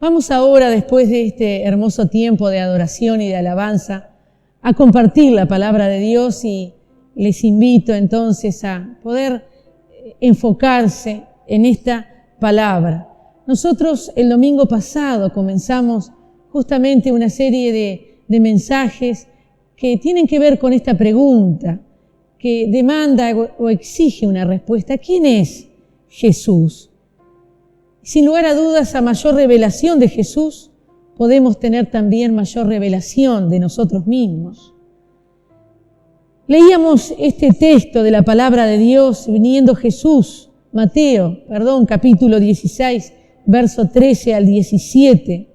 Vamos ahora, después de este hermoso tiempo de adoración y de alabanza, a compartir la palabra de Dios, y les invito entonces a poder enfocarse en esta palabra. Nosotros el domingo pasado comenzamos justamente una serie de mensajes que tienen que ver con esta pregunta que demanda o exige una respuesta. ¿Quién es Jesús? Sin lugar a dudas, a mayor revelación de Jesús, podemos tener también mayor revelación de nosotros mismos. Leíamos este texto de la palabra de Dios, viniendo Jesús, capítulo 16, verso 13 al 17.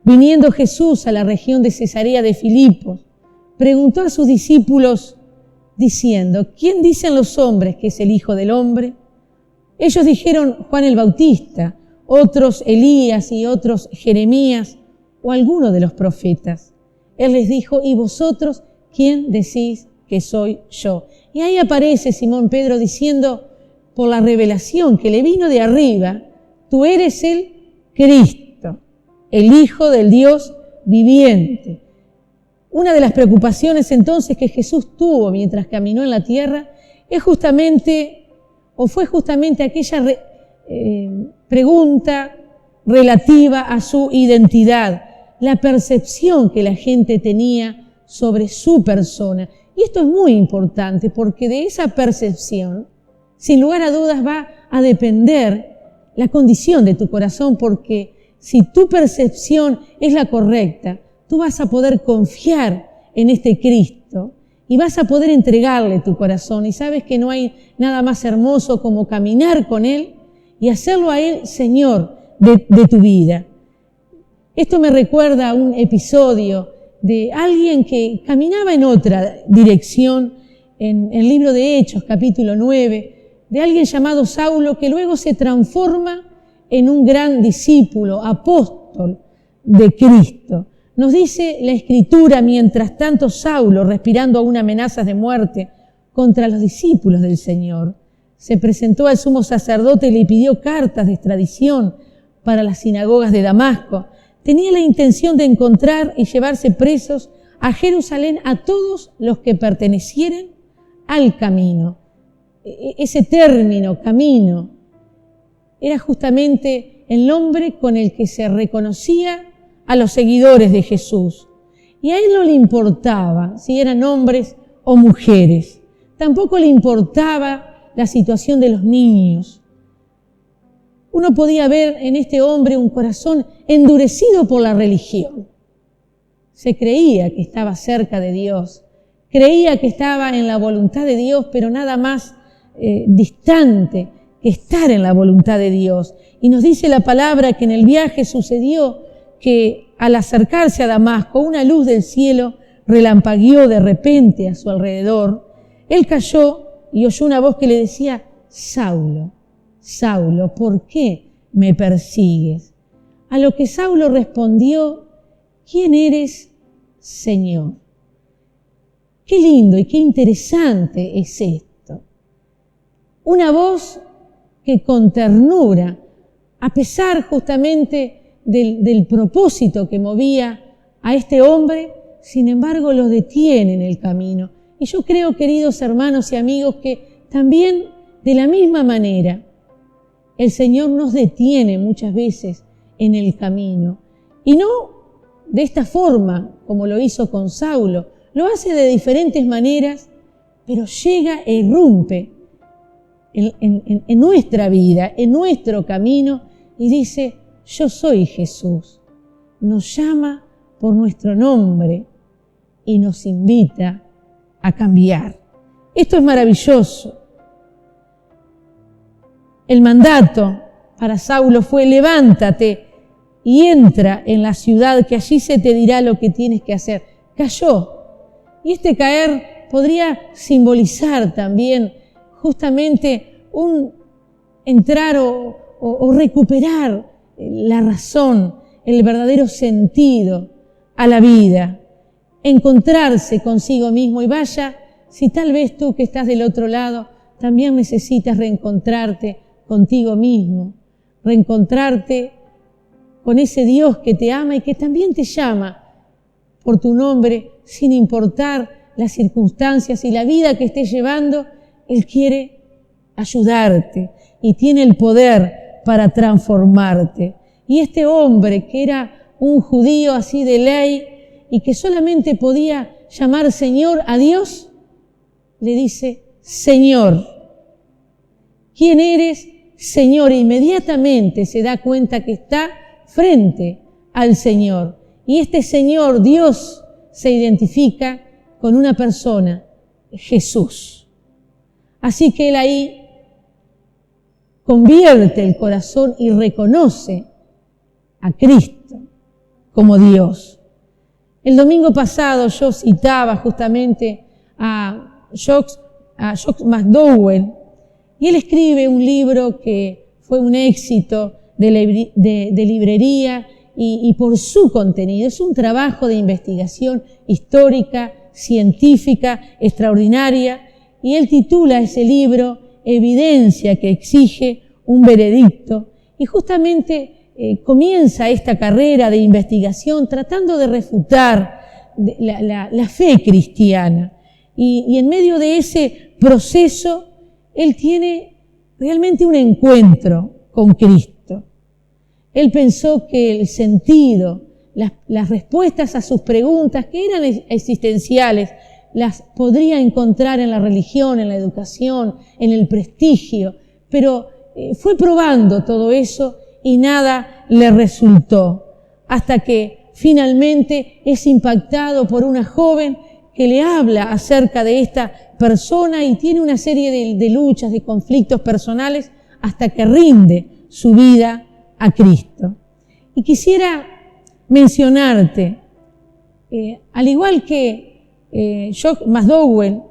Viniendo Jesús a la región de Cesarea de Filipos, preguntó a sus discípulos diciendo: ¿quién dicen los hombres que es el Hijo del Hombre? Ellos dijeron: Juan el Bautista, otros Elías y otros Jeremías o alguno de los profetas. Él les dijo: ¿y vosotros quién decís que soy yo? Y ahí aparece Simón Pedro diciendo, por la revelación que le vino de arriba: tú eres el Cristo, el Hijo del Dios viviente. Una de las preocupaciones entonces que Jesús tuvo mientras caminó en la tierra fue justamente aquella pregunta relativa a su identidad, la percepción que la gente tenía sobre su persona. Y esto es muy importante porque de esa percepción, sin lugar a dudas, va a depender la condición de tu corazón, porque si tu percepción es la correcta, tú vas a poder confiar en este Cristo y vas a poder entregarle tu corazón. Y sabes que no hay nada más hermoso como caminar con Él y hacerlo a Él Señor de tu vida. Esto me recuerda a un episodio de alguien que caminaba en otra dirección en el libro de Hechos, capítulo 9, de alguien llamado Saulo, que luego se transforma en un gran discípulo, apóstol de Cristo. Nos dice la Escritura: mientras tanto Saulo, respirando aún amenazas de muerte contra los discípulos del Señor, se presentó al sumo sacerdote y le pidió cartas de extradición para las sinagogas de Damasco. Tenía la intención de encontrar y llevarse presos a Jerusalén a todos los que pertenecieran al camino. Ese término, camino, era justamente el nombre con el que se reconocía a los seguidores de Jesús. Y a él no le importaba si eran hombres o mujeres. Tampoco le importaba la situación de los niños. Uno podía ver en este hombre un corazón endurecido por la religión. Se creía que estaba cerca de Dios, creía que estaba en la voluntad de Dios, pero nada más distante que estar en la voluntad de Dios. Y nos dice la palabra que en el viaje sucedió que al acercarse a Damasco, una luz del cielo relampagueó de repente a su alrededor. Él cayó y oyó una voz que le decía: Saulo, Saulo, ¿por qué me persigues? A lo que Saulo respondió: ¿quién eres, Señor? Qué lindo y qué interesante es esto. Una voz que con ternura, a pesar justamente del propósito que movía a este hombre, sin embargo lo detiene en el camino. Y yo creo, queridos hermanos y amigos, que también de la misma manera el Señor nos detiene muchas veces en el camino. Y no de esta forma como lo hizo con Saulo, lo hace de diferentes maneras, pero llega e irrumpe en nuestra vida, en nuestro camino, y dice: yo soy Jesús. Nos llama por nuestro nombre y nos invita a cambiar. Esto es maravilloso. El mandato para Saulo fue: levántate y entra en la ciudad, que allí se te dirá lo que tienes que hacer. Cayó. Y este caer podría simbolizar también justamente un entrar o recuperar la razón, el verdadero sentido a la vida, encontrarse consigo mismo. Y vaya, si tal vez tú que estás del otro lado también necesitas reencontrarte contigo mismo, reencontrarte con ese Dios que te ama y que también te llama por tu nombre, sin importar las circunstancias y la vida que estés llevando. Él quiere ayudarte y tiene el poder para transformarte. Y este hombre, que era un judío así de ley y que solamente podía llamar Señor a Dios, le dice: Señor. ¿Quién eres, Señor? E inmediatamente se da cuenta que está frente al Señor. Y este Señor, Dios, se identifica con una persona, Jesús. Así que él ahí convierte el corazón y reconoce a Cristo como Dios. El domingo pasado yo citaba justamente a Josh McDowell, y él escribe un libro que fue un éxito de librería y por su contenido. Es un trabajo de investigación histórica, científica, extraordinaria, y él titula ese libro Evidencia que exige un veredicto, y justamente comienza esta carrera de investigación tratando de refutar la fe cristiana. Y en medio de ese proceso, él tiene realmente un encuentro con Cristo. Él pensó que el sentido, las respuestas a sus preguntas, que eran existenciales, las podría encontrar en la religión, en la educación, en el prestigio, pero fue probando todo eso y nada le resultó, hasta que finalmente es impactado por una joven que le habla acerca de esta persona y tiene una serie de luchas, de conflictos personales, hasta que rinde su vida a Cristo. Y quisiera mencionarte, al igual que Josh McDowell,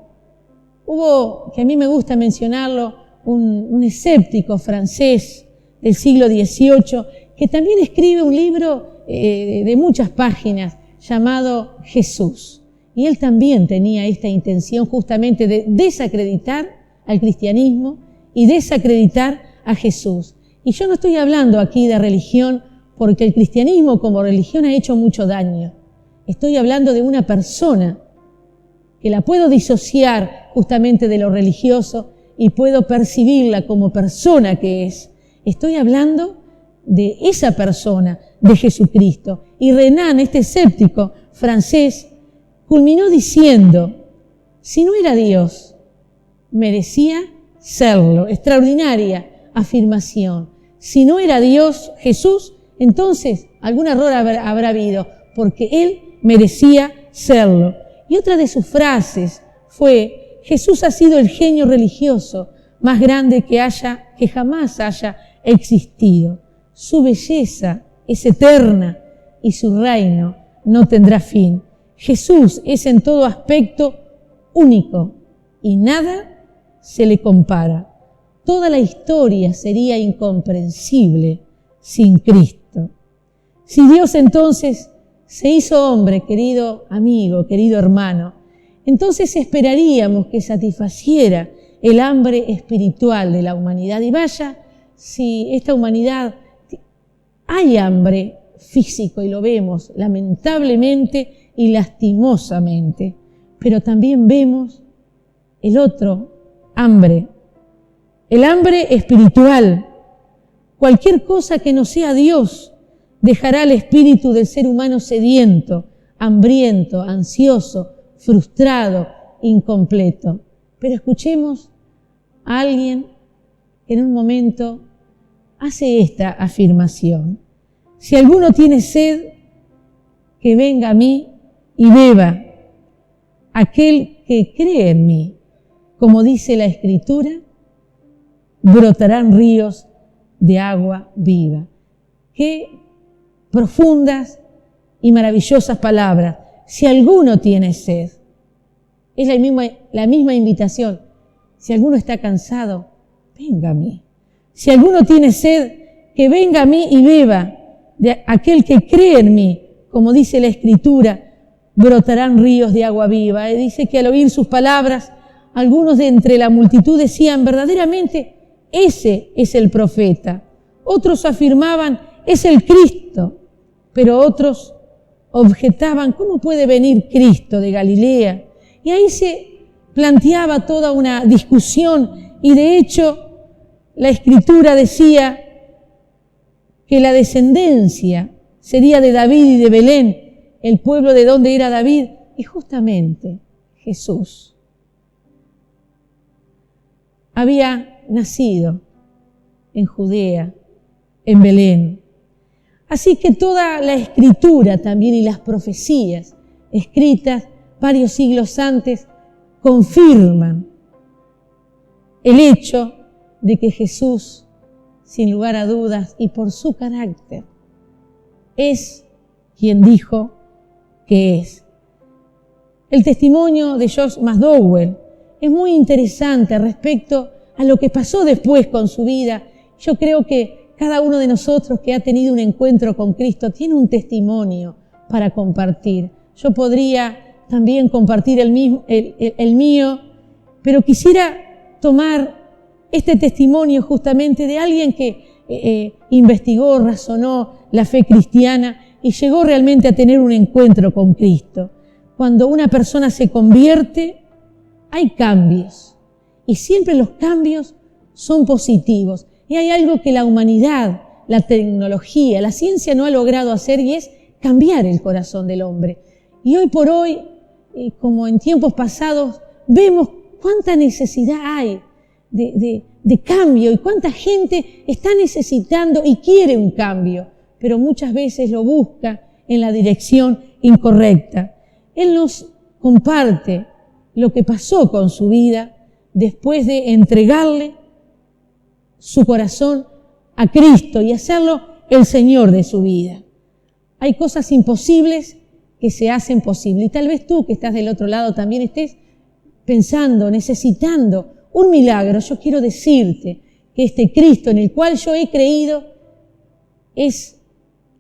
hubo, que a mí me gusta mencionarlo, un escéptico francés del siglo XVIII, que también escribe un libro de muchas páginas llamado Jesús. Y él también tenía esta intención justamente de desacreditar al cristianismo y desacreditar a Jesús. Y yo no estoy hablando aquí de religión, porque el cristianismo como religión ha hecho mucho daño. Estoy hablando de una persona que la puedo disociar justamente de lo religioso y puedo percibirla como persona que es. Estoy hablando de esa persona, de Jesucristo. Y Renan, este escéptico francés, culminó diciendo: si no era Dios, merecía serlo. Extraordinaria afirmación. Si no era Dios, Jesús, entonces algún error habrá habido, porque Él merecía serlo. Y otra de sus frases fue: Jesús ha sido el genio religioso más grande que jamás haya existido. Su belleza es eterna y su reino no tendrá fin. Jesús es en todo aspecto único y nada se le compara. Toda la historia sería incomprensible sin Cristo. Si Dios entonces se hizo hombre, querido amigo, querido hermano, entonces esperaríamos que satisfaciera el hambre espiritual de la humanidad. Y vaya, si esta humanidad hay hambre físico, y lo vemos lamentablemente y lastimosamente, pero también vemos el otro hambre, el hambre espiritual. Cualquier cosa que no sea Dios dejará al espíritu del ser humano sediento, hambriento, ansioso, frustrado, incompleto. Pero escuchemos a alguien que en un momento hace esta afirmación: si alguno tiene sed, que venga a mí y beba. Aquel que cree en mí, como dice la Escritura, brotarán ríos de agua viva. Qué profundas y maravillosas palabras. Si alguno tiene sed, es la misma invitación. Si alguno está cansado, venga a mí. Si alguno tiene sed, que venga a mí y beba. De aquel que cree en mí, como dice la Escritura, brotarán ríos de agua viva. Y dice que al oír sus palabras, algunos de entre la multitud decían: verdaderamente, ese es el profeta. Otros afirmaban: es el Cristo. Pero otros objetaban, ¿cómo puede venir Cristo de Galilea? Y ahí se planteaba toda una discusión, y de hecho la Escritura decía que la descendencia sería de David y de Belén, el pueblo de donde era David, y justamente Jesús había nacido en Judea, en Belén. Así que toda la Escritura también y las profecías escritas varios siglos antes confirman el hecho de que Jesús, sin lugar a dudas y por su carácter, es quien dijo que es. El testimonio de Josh McDowell es muy interesante respecto a lo que pasó después con su vida. Yo creo que cada uno de nosotros que ha tenido un encuentro con Cristo tiene un testimonio para compartir. Yo podría también compartir el mío, pero quisiera tomar este testimonio justamente de alguien que investigó, razonó la fe cristiana y llegó realmente a tener un encuentro con Cristo. Cuando una persona se convierte, hay cambios, y siempre los cambios son positivos. Y hay algo que la humanidad, la tecnología, la ciencia no ha logrado hacer, y es cambiar el corazón del hombre. Y hoy por hoy, como en tiempos pasados, vemos cuánta necesidad hay de cambio y cuánta gente está necesitando y quiere un cambio, pero muchas veces lo busca en la dirección incorrecta. Él nos comparte lo que pasó con su vida después de entregarle su corazón a Cristo y hacerlo el Señor de su vida. Hay cosas imposibles que se hacen posibles, y tal vez tú que estás del otro lado también estés pensando, necesitando un milagro. Yo quiero decirte que este Cristo en el cual yo he creído es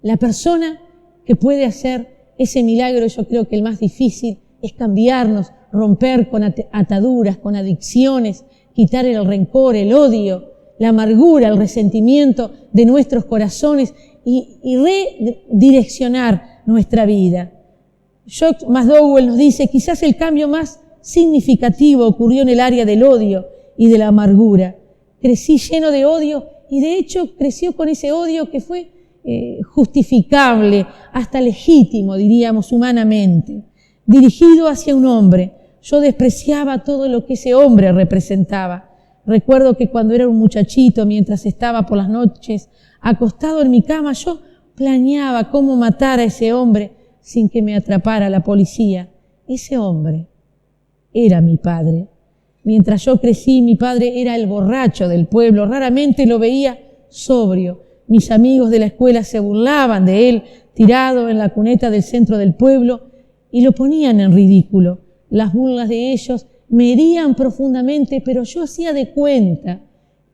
la persona que puede hacer ese milagro. Yo creo que el más difícil es cambiarnos, romper con ataduras, con adicciones, quitar el rencor, el odio, la amargura, el resentimiento de nuestros corazones y redireccionar nuestra vida. Josh McDowell nos dice, quizás el cambio más significativo ocurrió en el área del odio y de la amargura. Crecí lleno de odio y de hecho creció con ese odio que fue justificable, hasta legítimo, diríamos, humanamente, dirigido hacia un hombre. Yo despreciaba todo lo que ese hombre representaba. Recuerdo que cuando era un muchachito, mientras estaba por las noches acostado en mi cama, yo planeaba cómo matar a ese hombre sin que me atrapara la policía. Ese hombre era mi padre. Mientras yo crecí, mi padre era el borracho del pueblo. Raramente lo veía sobrio. Mis amigos de la escuela se burlaban de él, tirado en la cuneta del centro del pueblo, y lo ponían en ridículo. Las burlas de ellos me herían profundamente, pero yo hacía de cuenta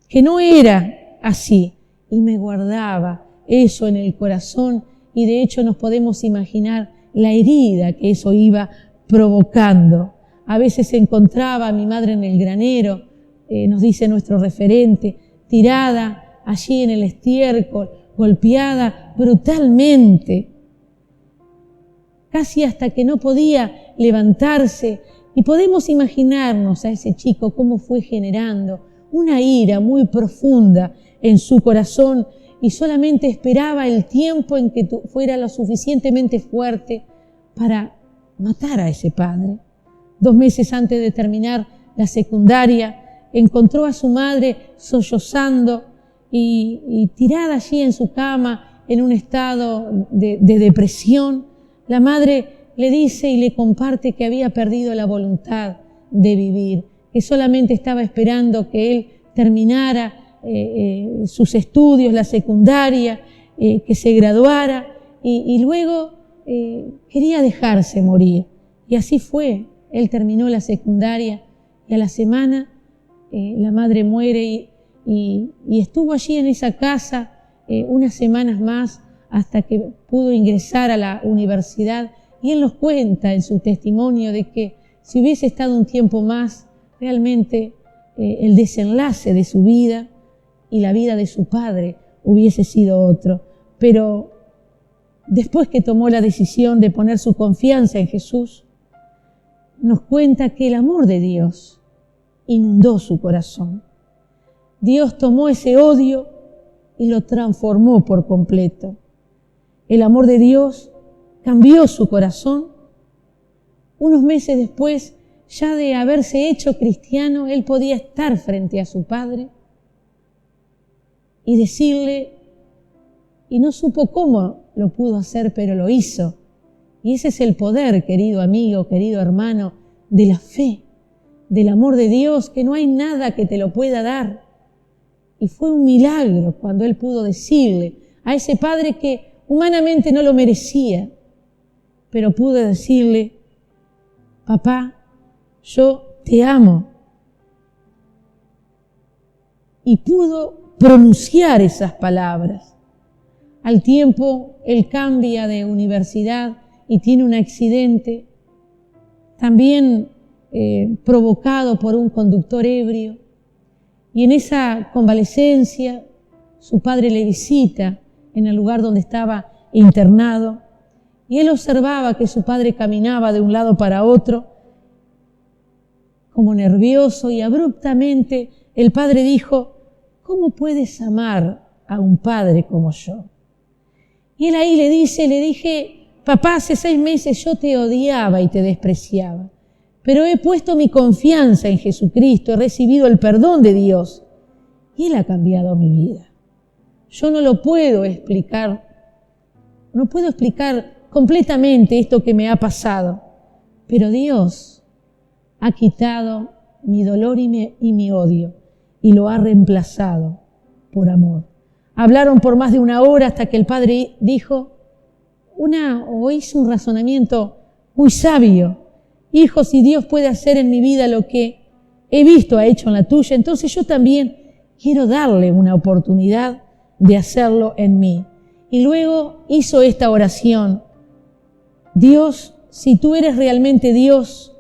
que no era así, y me guardaba eso en el corazón, y de hecho nos podemos imaginar la herida que eso iba provocando. A veces encontraba a mi madre en el granero, nos dice nuestro referente, tirada allí en el estiércol, golpeada brutalmente, casi hasta que no podía levantarse. Y podemos imaginarnos a ese chico cómo fue generando una ira muy profunda en su corazón y solamente esperaba el tiempo en que fuera lo suficientemente fuerte para matar a ese padre. 2 meses antes de terminar la secundaria, encontró a su madre sollozando y tirada allí en su cama en un estado de depresión. La madre le dice y le comparte que había perdido la voluntad de vivir, que solamente estaba esperando que él terminara sus estudios, la secundaria, que se graduara y luego quería dejarse morir. Y así fue. Él terminó la secundaria y a la semana la madre muere y estuvo allí en esa casa unas semanas más hasta que pudo ingresar a la universidad. Y él nos cuenta en su testimonio de que si hubiese estado un tiempo más, realmente el desenlace de su vida y la vida de su padre hubiese sido otro. pero después que tomó la decisión de poner su confianza en Jesús, nos cuenta que el amor de Dios inundó su corazón. Dios tomó ese odio y lo transformó por completo. El amor de Dios cambió su corazón. Unos meses después, ya de haberse hecho cristiano, él podía estar frente a su padre y decirle, y no supo cómo lo pudo hacer, pero lo hizo. Y ese es el poder, querido amigo, querido hermano, de la fe, del amor de Dios, que no hay nada que te lo pueda dar. Y fue un milagro cuando él pudo decirle a ese padre que humanamente no lo merecía, pero pudo decirle, papá, yo te amo. Y pudo pronunciar esas palabras. Al tiempo, él cambia de universidad y tiene un accidente, también provocado por un conductor ebrio. Y en esa convalecencia, su padre le visita en el lugar donde estaba internado, y él observaba que su padre caminaba de un lado para otro, como nervioso, y abruptamente el padre dijo, ¿cómo puedes amar a un padre como yo? Y él ahí le dije, papá, hace 6 meses yo te odiaba y te despreciaba, pero he puesto mi confianza en Jesucristo, he recibido el perdón de Dios y Él ha cambiado mi vida. Yo no lo puedo explicar, no puedo explicar completamente esto que me ha pasado, pero Dios ha quitado mi dolor y mi odio y lo ha reemplazado por amor. Hablaron por más de 1 hora hasta que el padre dijo hizo un razonamiento muy sabio. Hijo, si Dios puede hacer en mi vida lo que he visto ha hecho en la tuya, entonces yo también quiero darle una oportunidad de hacerlo en mí. Y luego hizo esta oración. Dios, si tú eres realmente Dios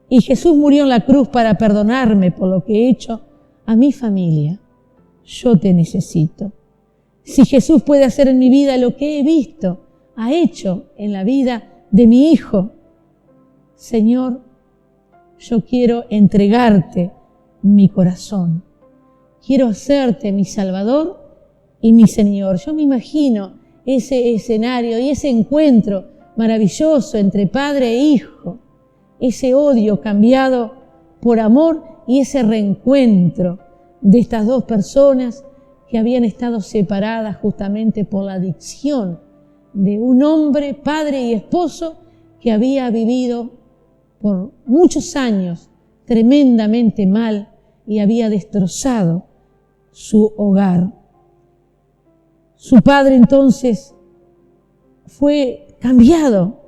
y Jesús murió en la cruz para perdonarme por lo que he hecho a mi familia, yo te necesito. Si Jesús puede hacer en mi vida lo que he visto, ha hecho en la vida de mi hijo, Señor, yo quiero entregarte mi corazón. Quiero hacerte mi Salvador y mi Señor. Yo me imagino ese escenario y ese encuentro maravilloso entre padre e hijo, ese odio cambiado por amor y ese reencuentro de estas 2 personas que habían estado separadas justamente por la adicción de un hombre, padre y esposo, que había vivido por muchos años tremendamente mal y había destrozado su hogar. Su padre entonces fue cambiado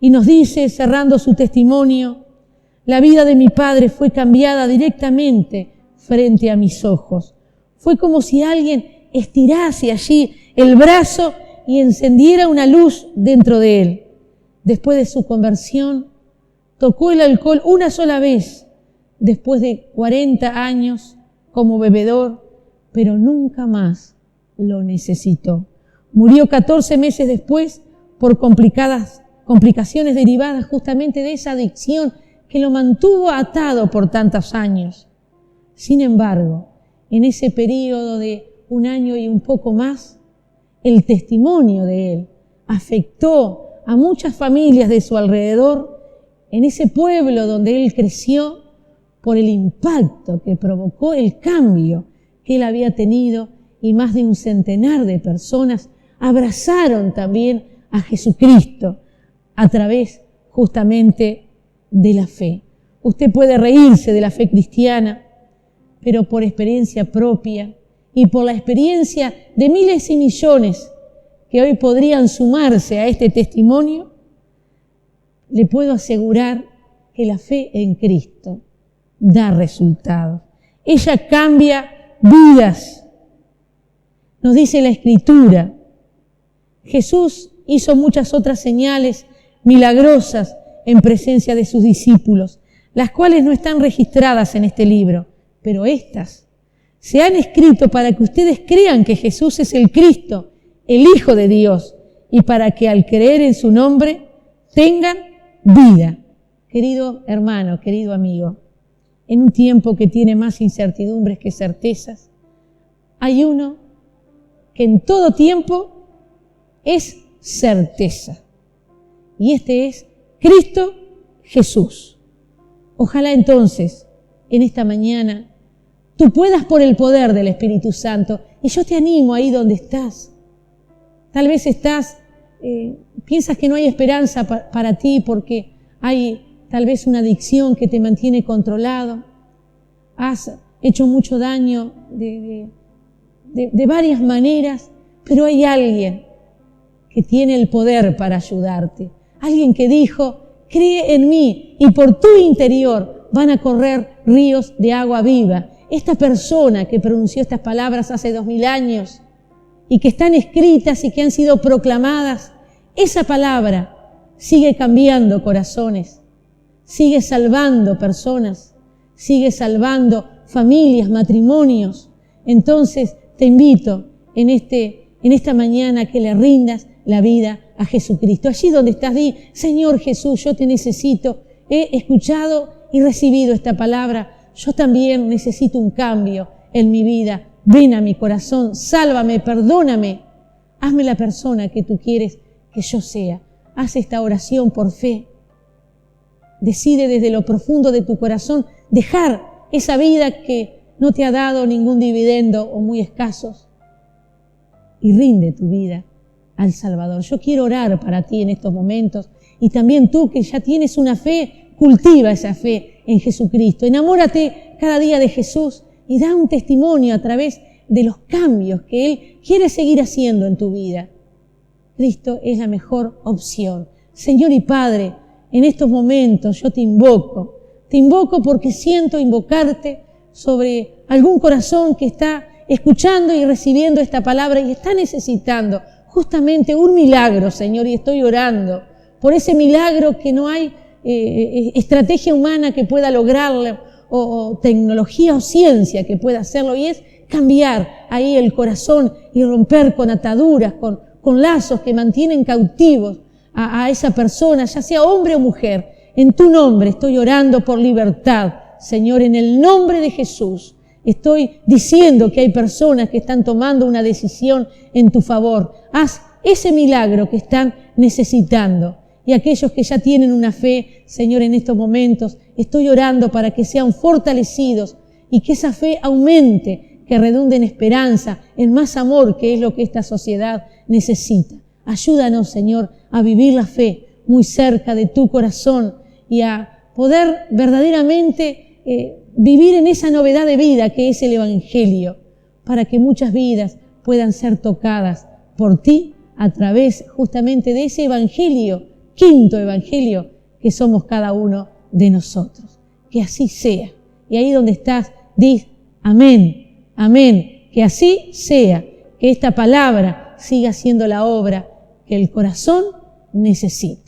y nos dice, cerrando su testimonio, la vida de mi padre fue cambiada directamente frente a mis ojos. Fue como si alguien estirase allí el brazo y encendiera una luz dentro de él. Después de su conversión, tocó el alcohol una sola vez, después de 40 años como bebedor, pero nunca más lo necesitó. Murió 14 meses después por complicaciones derivadas justamente de esa adicción que lo mantuvo atado por tantos años. Sin embargo, en ese periodo de 1 año y un poco más, el testimonio de él afectó a muchas familias de su alrededor en ese pueblo donde él creció por el impacto que provocó el cambio que él había tenido, y más de 1 centenar de personas abrazaron también a Jesucristo a través justamente de la fe. Usted puede reírse de la fe cristiana, pero por experiencia propia y por la experiencia de miles y millones que hoy podrían sumarse a este testimonio, le puedo asegurar que la fe en Cristo da resultados. Ella cambia vidas. Nos dice la Escritura, Jesús hizo muchas otras señales milagrosas en presencia de sus discípulos, las cuales no están registradas en este libro, pero estas se han escrito para que ustedes crean que Jesús es el Cristo el Hijo de Dios, y para que al creer en su nombre tengan vida. Querido hermano, querido amigo, en un tiempo que tiene más incertidumbres que certezas, hay uno que en todo tiempo es certeza. Y este es Cristo Jesús. Ojalá entonces, en esta mañana, tú puedas por el poder del Espíritu Santo, y yo te animo ahí donde estás. Tal vez piensas que no hay esperanza para ti porque hay tal vez una adicción que te mantiene controlado. Has hecho mucho daño de varias maneras, pero hay alguien que tiene el poder para ayudarte. Alguien que dijo, cree en mí y por tu interior van a correr ríos de agua viva. Esta persona que pronunció estas palabras hace 2000 años y que están escritas y que han sido proclamadas, esa palabra sigue cambiando corazones, sigue salvando personas, sigue salvando familias, matrimonios. Entonces te invito en esta mañana que le rindas la vida a Jesucristo. Allí donde estás, di, Señor Jesús, yo te necesito. He escuchado y recibido esta palabra. Yo también necesito un cambio en mi vida. Ven a mi corazón, sálvame, perdóname. Hazme la persona que tú quieres que yo sea. Haz esta oración por fe. Decide desde lo profundo de tu corazón dejar esa vida que no te ha dado ningún dividendo o muy escasos y rinde tu vida al Salvador. Yo quiero orar para ti en estos momentos y también tú que ya tienes una fe, cultiva esa fe en Jesucristo. Enamórate cada día de Jesús y da un testimonio a través de los cambios que Él quiere seguir haciendo en tu vida. Cristo es la mejor opción. Señor y Padre, en estos momentos yo te invoco porque siento invocarte sobre algún corazón que está escuchando y recibiendo esta palabra y está necesitando justamente un milagro, Señor, y estoy orando por ese milagro que no hay estrategia humana que pueda lograrlo o tecnología o ciencia que pueda hacerlo, y es cambiar ahí el corazón y romper con ataduras, con lazos que mantienen cautivos a esa persona, ya sea hombre o mujer. En tu nombre estoy orando por libertad, Señor, en el nombre de Jesús. Estoy diciendo que hay personas que están tomando una decisión en tu favor. Haz ese milagro que están necesitando. Y aquellos que ya tienen una fe, Señor, en estos momentos, estoy orando para que sean fortalecidos y que esa fe aumente, que redunde en esperanza, en más amor, que es lo que esta sociedad necesita. Ayúdanos, Señor, a vivir la fe muy cerca de tu corazón y a poder verdaderamente vivir en esa novedad de vida que es el Evangelio, para que muchas vidas puedan ser tocadas por ti a través justamente de ese Evangelio, quinto Evangelio, que somos cada uno de nosotros. Que así sea. Y ahí donde estás, di amén, amén. Que así sea, que esta palabra siga siendo la obra que el corazón necesita.